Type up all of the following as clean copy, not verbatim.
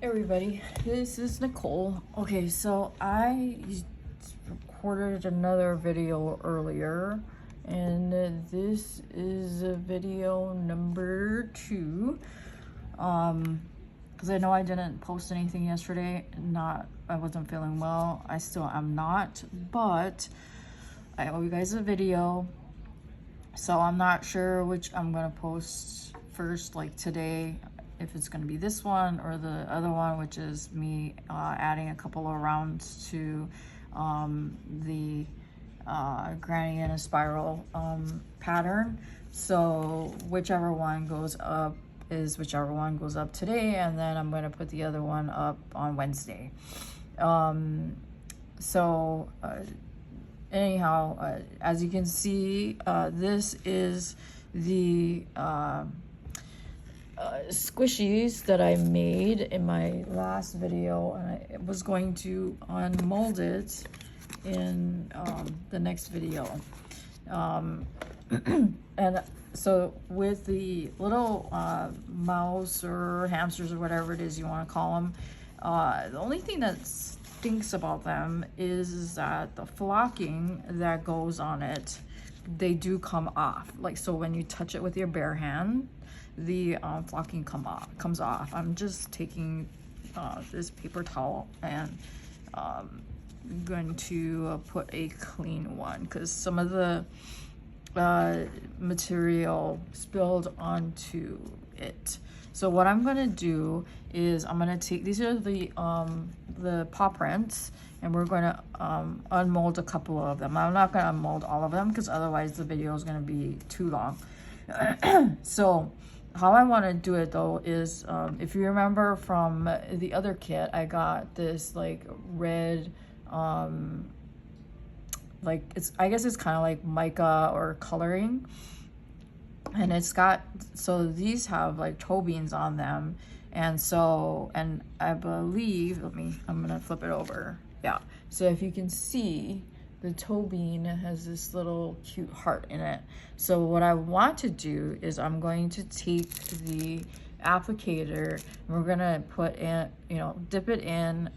Everybody, this is Nicole. Okay, so I recorded another video earlier, and this is video number 2. Because I know I didn't post anything yesterday. I wasn't feeling well. I still am not, but I owe you guys a video. So I'm not sure which I'm gonna post first, like today, if it's gonna be this one or the other one, which is me adding a couple of rounds to the granny in a spiral pattern. So whichever one goes up is whichever one goes up today, and then I'm gonna put the other one up on Wednesday. Anyhow, as you can see, this is the squishies that I made in my last video, and I was going to unmold it in the next video. And so with the little mouse or hamsters or whatever it is you want to call them, the only thing that stinks about them is that the flocking that goes on it, they do come off. Like, so when you touch it with your bare hand, the flocking comes off. I'm just taking this paper towel and going to put a clean one because some of the material spilled onto it. So what I'm gonna do is I'm gonna take, these are the paw prints, and we're gonna unmold a couple of them. I'm not gonna unmold all of them because otherwise the video is gonna be too long. So how I want to do it though is, if you remember from the other kit, I got this like red, like I guess it's kind of like mica or coloring, and it's got, so these have like toe beans on them, and I believe, I'm gonna flip it over. Yeah, so if you can see, the toe bean has this little cute heart in it. So what I want to do is I'm going to take the applicator and we're gonna put in, dip it in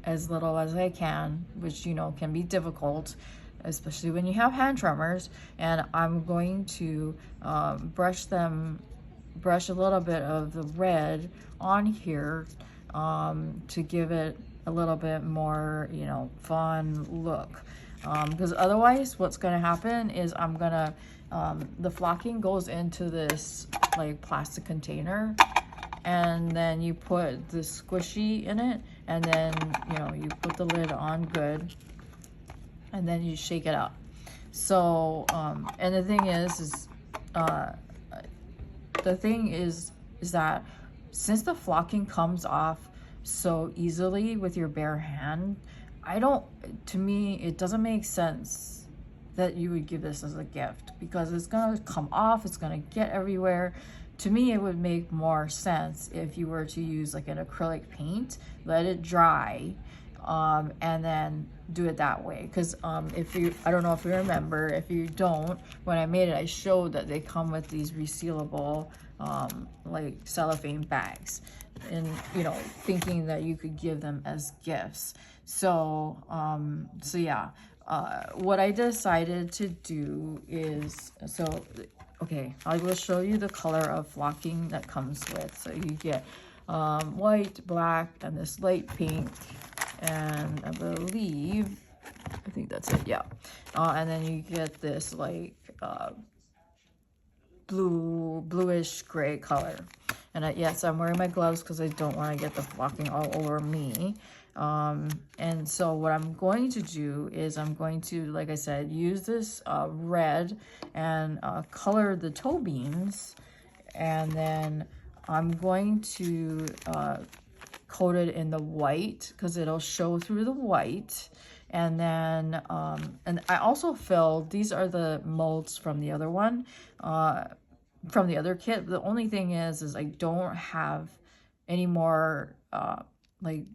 as little as I can, which can be difficult, especially when you have hand tremors. And I'm going to brush a little bit of the red on here to give it a little bit more, fun look. Because otherwise what's gonna happen is the flocking goes into this like plastic container, and then you put the squishy in it, and then you put the lid on good, and then you shake it up. So and the thing is that since the flocking comes off so easily with your bare hand, to me it doesn't make sense that you would give this as a gift, because it's gonna come off, it's gonna get everywhere. To me, it would make more sense if you were to use like an acrylic paint, let it dry, and then do it that way. Because I don't know if you remember, if you don't, when I made it, I showed that they come with these resealable like cellophane bags, and thinking that you could give them as gifts. So yeah, what I decided to do is, okay, I will show you the color of flocking that comes with. So you get white, black, and this light pink, and I think that's it, yeah. And then you get this like bluish gray color. And yes, I'm wearing my gloves because I don't want to get the flocking all over me. And so what I'm going to do is I'm going to, like I said, use this red and color the toe beans, and then I'm going to coat it in the white because it'll show through the white. And then and I also filled, these are the molds from the other one, from the other kit. The only thing is I don't have any more like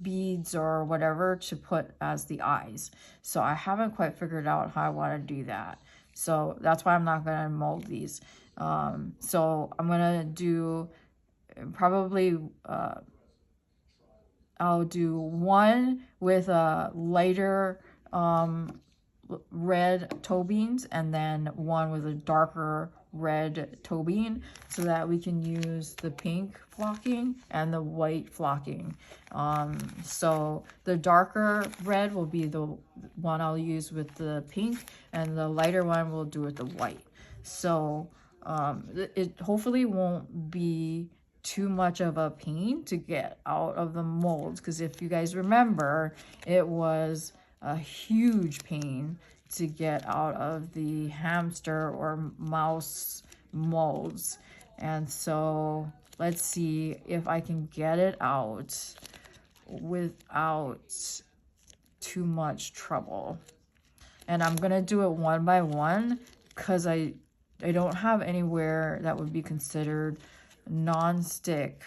beads or whatever to put as the eyes, so I haven't quite figured out how I want to do that. So that's why I'm not going to mold these. So I'm going to do probably I'll do one with a lighter red toe beans and then one with a darker red toe bean so that we can use the pink flocking and the white flocking. So the darker red will be the one I'll use with the pink, and the lighter one we'll do with the white. So it hopefully won't be too much of a pain to get out of the molds, because if you guys remember, it was a huge pain to get out of the hamster or mouse molds. And so let's see if I can get it out without too much trouble. And I'm gonna do it one by one because I don't have anywhere that would be considered non-stick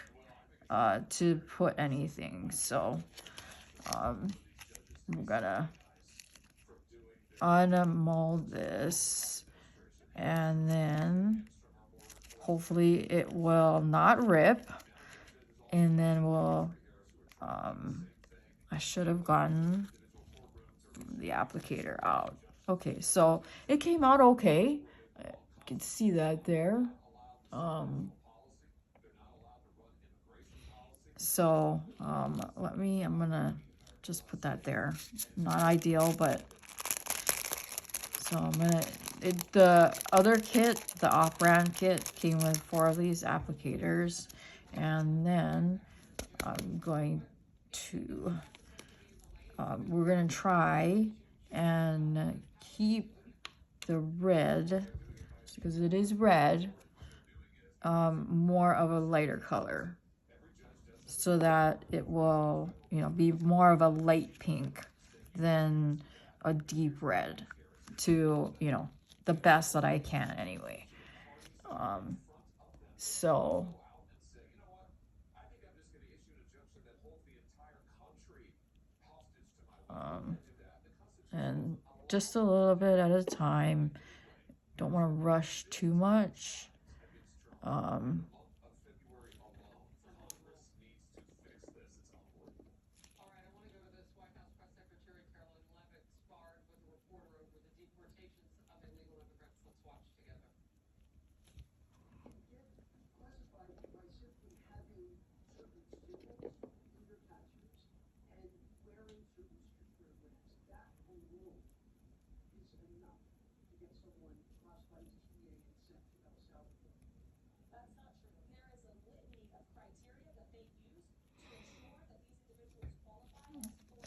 to put anything. So I'm gonna unmold this, and then hopefully it will not rip, and then we'll I should have gotten the applicator out. Okay, so it came out okay. You can see that there. I'm gonna just put that there. Not ideal, but so I'm gonna, the other kit, the off-brand kit, came with 4 of these applicators, and then I'm going to, we're gonna try and keep the red, because it is red, more of a lighter color, so that it will, you know, be more of a light pink than a deep red, to, you know, the best that I can anyway. So and just a little bit at a time. Don't want to rush too much.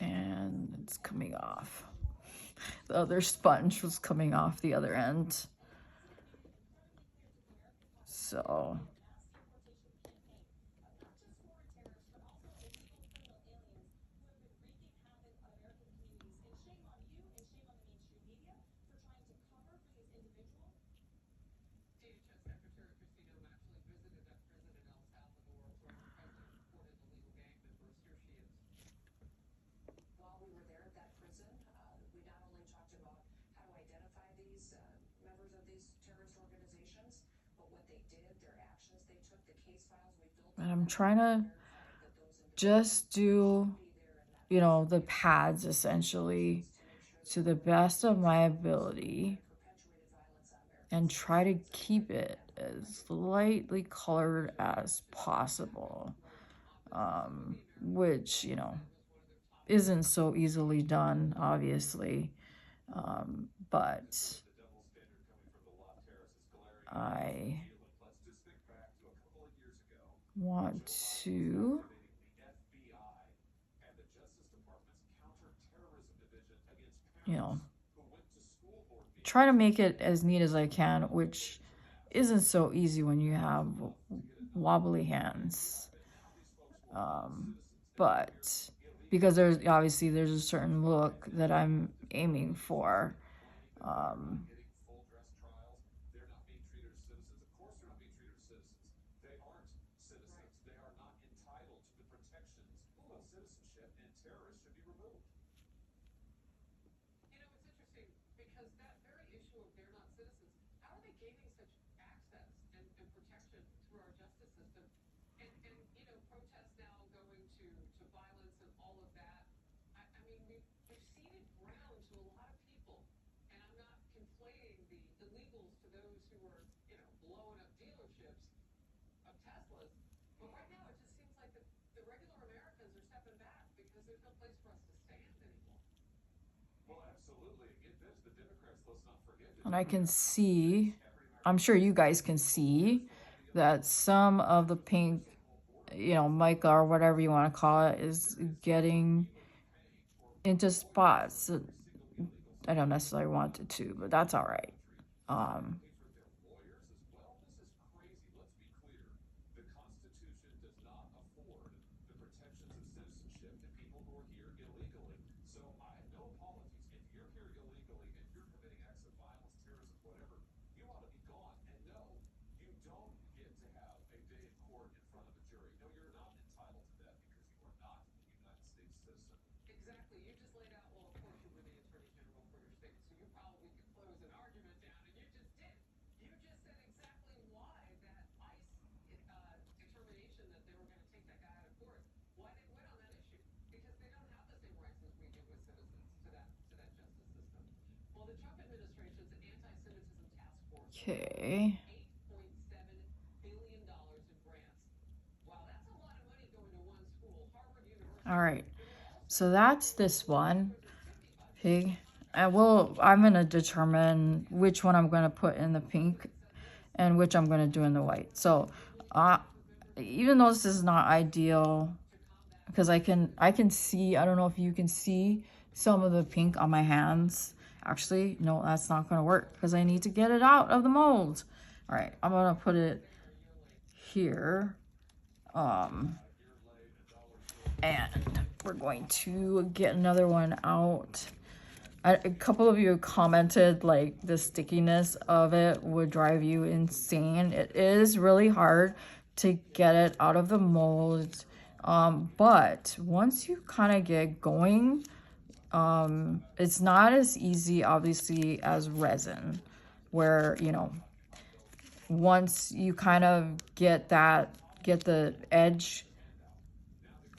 And it's coming off. The other sponge was coming off the other end. So I'm trying to just do, you know, the pads essentially to the best of my ability, and try to keep it as lightly colored as possible, which, you know, isn't so easily done, obviously, but I want to you know, try to make it as neat as I can, which isn't so easy when you have wobbly hands. But because there's obviously there's a certain look that I'm aiming for. And I can see, I'm sure you guys can see that some of the pink, you know, mica or whatever you want to call it, is getting into spots that I don't necessarily want it to, but that's all right. Um, okay. All right. So that's this one. Pig. I'm gonna determine which one I'm gonna put in the pink and which I'm gonna do in the white. So, even though this is not ideal, because I can see, I don't know if you can see some of the pink on my hands. Actually, no, that's not gonna work because I need to get it out of the mold. All right, I'm gonna put it here. And we're going to get another one out. A couple of you commented like the stickiness of it would drive you insane. It is really hard to get it out of the mold. But once you kind of get going, it's not as easy, obviously, as resin, where, you know, once you kind of get the edge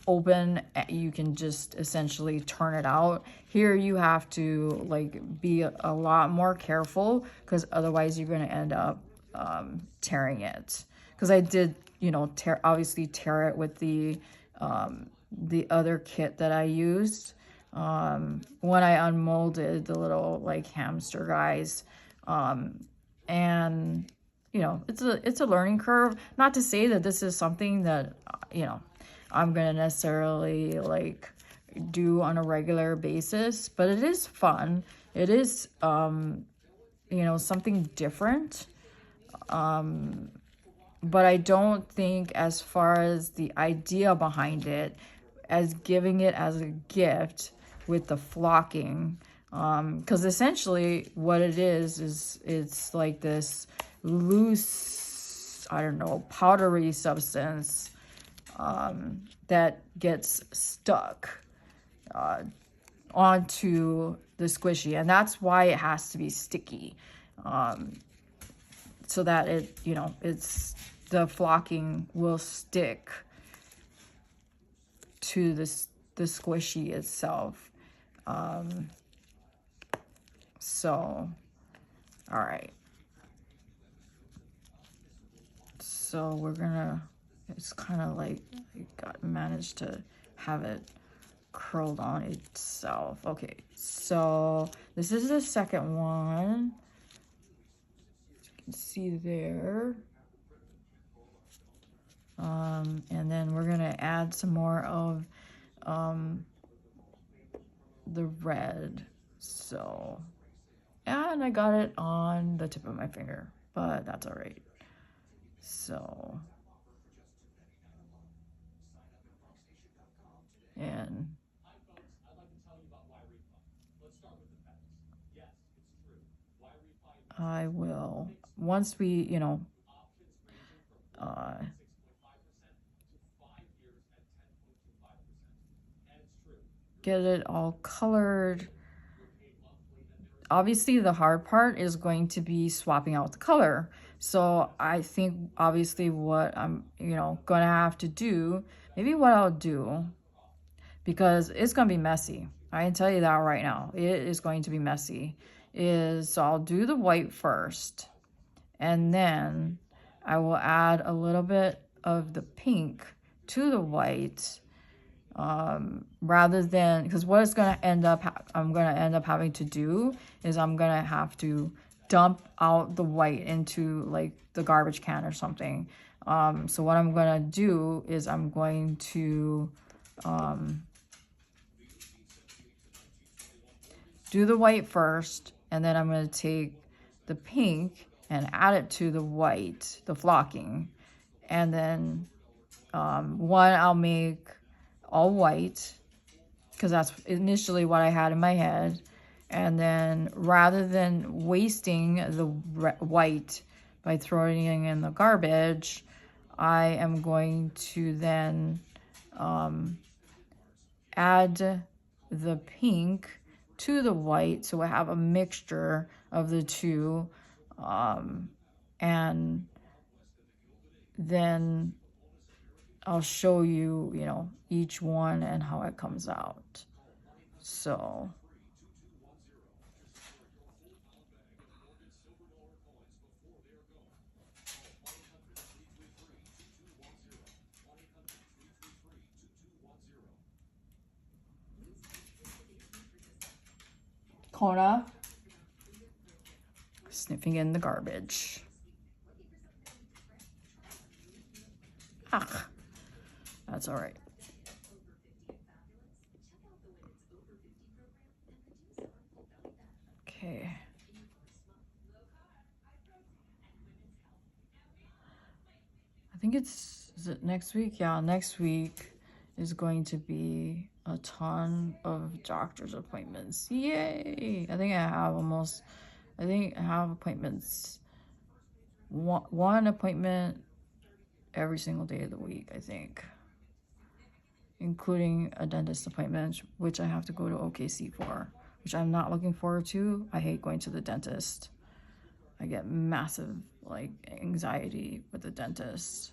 open, you can just essentially turn it out. Here you have to like be a lot more careful because otherwise you're going to end up tearing it. Because I did, you know, obviously tear it with the other kit that I used when I unmolded the little like hamster guys. And you know, it's a learning curve. Not to say that this is something that, you know, I'm gonna necessarily like do on a regular basis, but it is fun. It is you know, something different. But I don't think, as far as the idea behind it, as giving it as a gift with the flocking, because essentially what it is it's like this loose, I don't know, powdery substance that gets stuck onto the squishy, and that's why it has to be sticky, so that it, you know, the flocking will stick to the squishy itself. So, all right. So we're gonna, it's kind of like managed to have it curled on itself. Okay, so this is the second one. You can see there. And then we're gonna add some more of the red. So, and I got it on the tip of my finger, but that's all right. So, and I will, once we, you know, get it all colored. Obviously, the hard part is going to be swapping out the color. So I think obviously what I'm, you know, gonna have to do, maybe what I'll do, because it's gonna be messy. I can tell you that right now. It is going to be messy. So I'll do the white first, And then I will add a little bit of the pink to the white, rather than, because what it's going to end up, I'm going to end up having to do is I'm going to have to dump out the white into like the garbage can or something. So what I'm going to do is I'm going to do the white first, and then I'm going to take the pink and add it to the white, the flocking. And then one I'll make all white, because that's initially what I had in my head. And then rather than wasting the white by throwing it in the garbage, I am going to then add the pink to the white, so I have a mixture of the two, and then I'll show you, you know, each one and how it comes out. So Kona sniffing in the garbage. Ah, that's all right. Okay. I think is it next week? Yeah, next week is going to be a ton of doctor's appointments. Yay! I think I have appointments, one appointment every single day of the week, I think, including a dentist appointment, which I have to go to OKC for, which I'm not looking forward to. I hate going to the dentist. I get massive like anxiety with the dentist.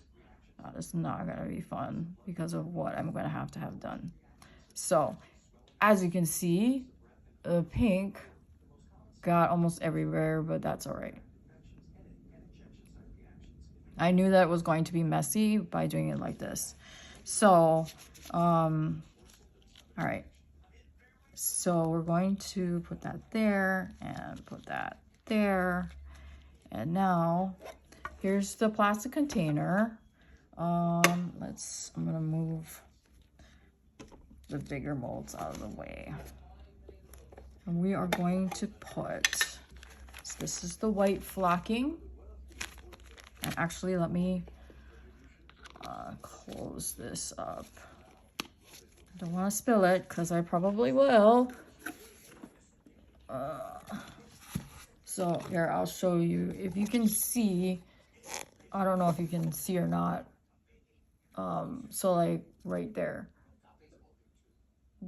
It's not gonna be fun because of what I'm gonna have to have done. So as you can see, the pink got almost everywhere, but that's all right. I knew that it was going to be messy by doing it like this. So, all right. So we're going to put that there and put that there. And now here's the plastic container. I'm gonna move the bigger molds out of the way. And we are going to put, so this is the white flocking. And actually, let me close this up. I don't want to spill it because I probably will. So here, I'll show you. If you can see, I don't know if you can see or not. So like right there,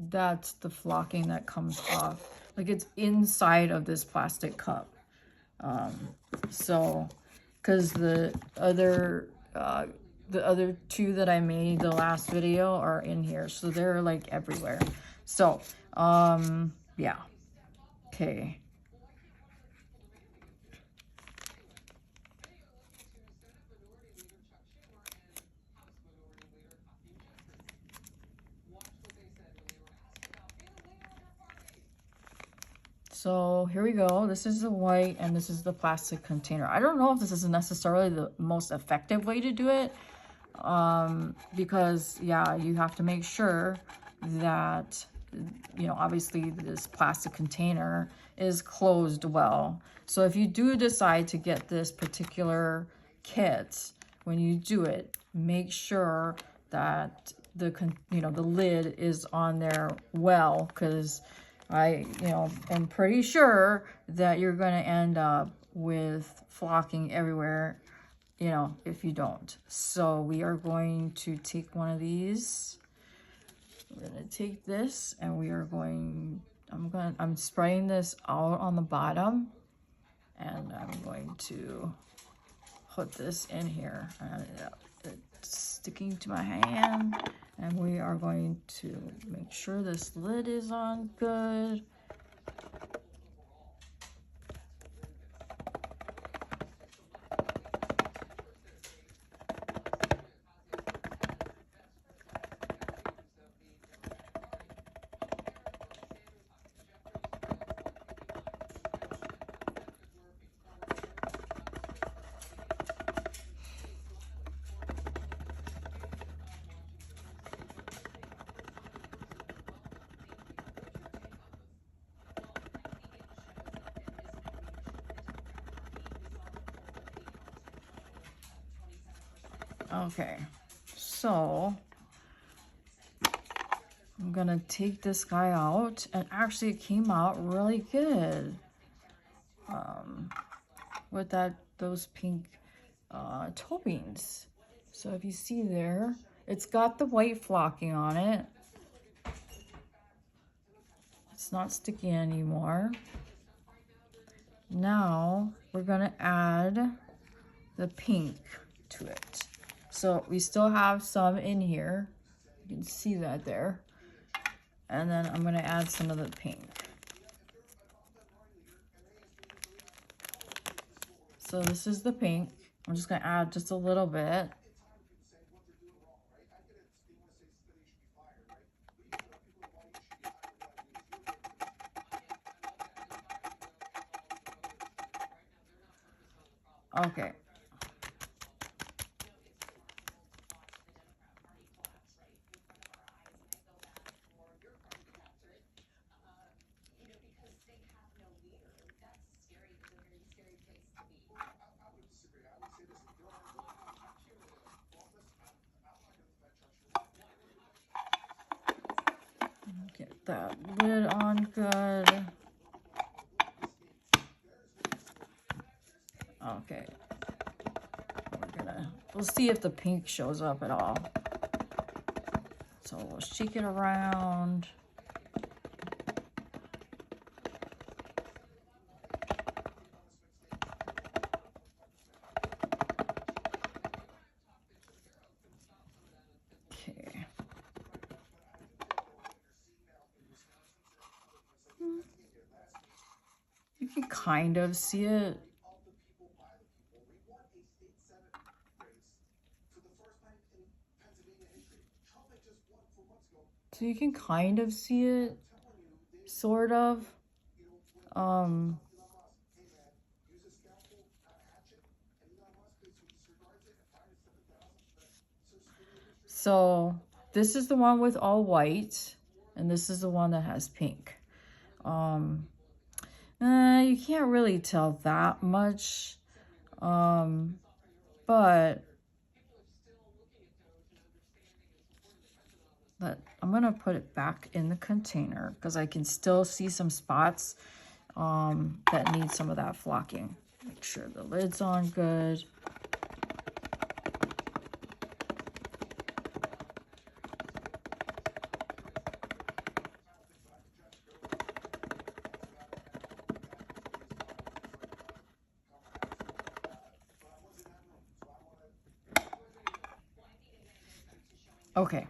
that's the flocking that comes off. Like it's inside of this plastic cup. So, because the other two that I made the last video are in here, so they're like everywhere. So, yeah. Okay. So here we go. This is the white and this is the plastic container. I don't know if this is necessarily the most effective way to do it, because yeah, you have to make sure that, you know, obviously this plastic container is closed well. So if you do decide to get this particular kit, when you do it, make sure that the lid is on there well, because I am pretty sure that you're going to end up with flocking everywhere, if you don't. So we are going to take one of these. We're going to take this and we are I'm spraying this out on the bottom, and I'm going to put this in here. And it's sticking to my hand. And we are going to make sure this lid is on good. Okay, so I'm gonna take this guy out, and actually it came out really good with those pink toe beans. So if you see there, it's got the white flocking on it. It's not sticky anymore. Now we're gonna add the pink to it. So we still have some in here. You can see that there. And then I'm gonna add some of the pink. So this is the pink. I'm just gonna add just a little bit. Okay. Get that lid on good. Okay. We'll see if the pink shows up at all. So we'll shake it around. Okay. You can kind of see it. So you can kind of see it, sort of. So this is the one with all white, and this is the one that has pink. You can't really tell that much, but I'm gonna put it back in the container because I can still see some spots that need some of that flocking. Make sure the lid's on good. Okay.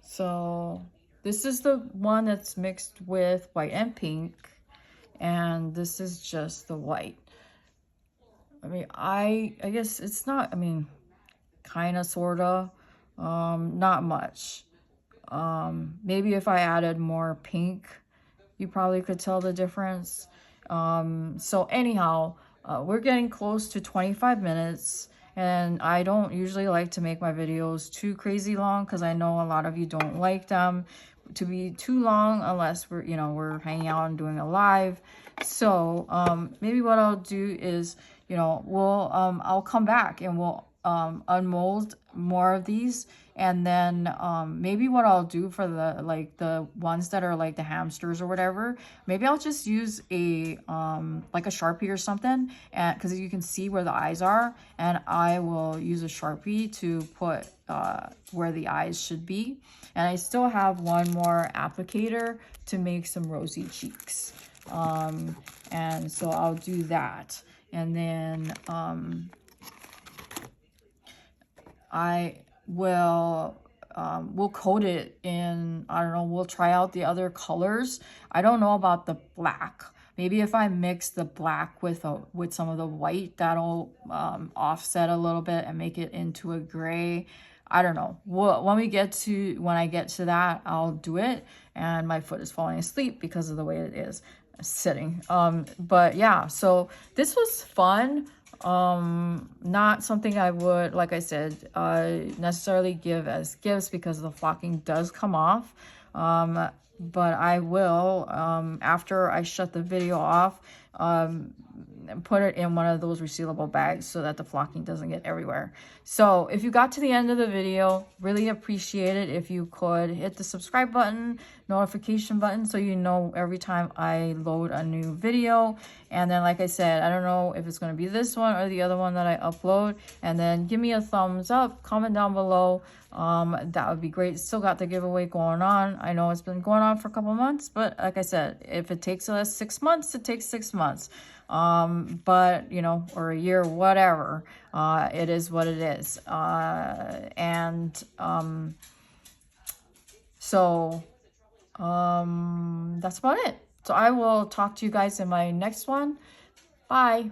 So this is the one that's mixed with white and pink, and this is just the white. I mean, I guess it's not, I mean, kind of, sort of, not much. Maybe if I added more pink, you probably could tell the difference. So anyhow, we're getting close to 25 minutes. And I don't usually like to make my videos too crazy long because I know a lot of you don't like them to be too long unless we're hanging out and doing a live. So maybe what I'll do is, I'll come back and we'll unmold more of these, and then maybe what I'll do for the ones that are like the hamsters or whatever, maybe I'll just use a like a Sharpie or something, and because you can see where the eyes are, and I will use a Sharpie to put where the eyes should be. And I still have one more applicator to make some rosy cheeks, and so I'll do that. And then I will we'll coat it in, I don't know, we'll try out the other colors. I don't know about the black. Maybe if I mix the black with some of the white, that'll offset a little bit and make it into a gray. I don't know. When I get to that, I'll do it. And my foot is falling asleep because of the way it is sitting. But yeah, so this was fun. Not something I would, like I said, necessarily give as gifts because the flocking does come off. but I will, after I shut the video off, put it in one of those resealable bags so that the flocking doesn't get everywhere. So if you got to the end of the video, really appreciate it if you could hit the subscribe button, notification button, so you know every time I load a new video. And then, like I said, I don't know if it's going to be this one or the other one that I upload. And then give me a thumbs up, comment down below. That would be great. Still got the giveaway going on. I know it's been going on for a couple months, but like I said, if it takes us 6 months, it takes 6 months. But you know, or a year, whatever, it is what it is. So that's about it. So I will talk to you guys in my next one. Bye.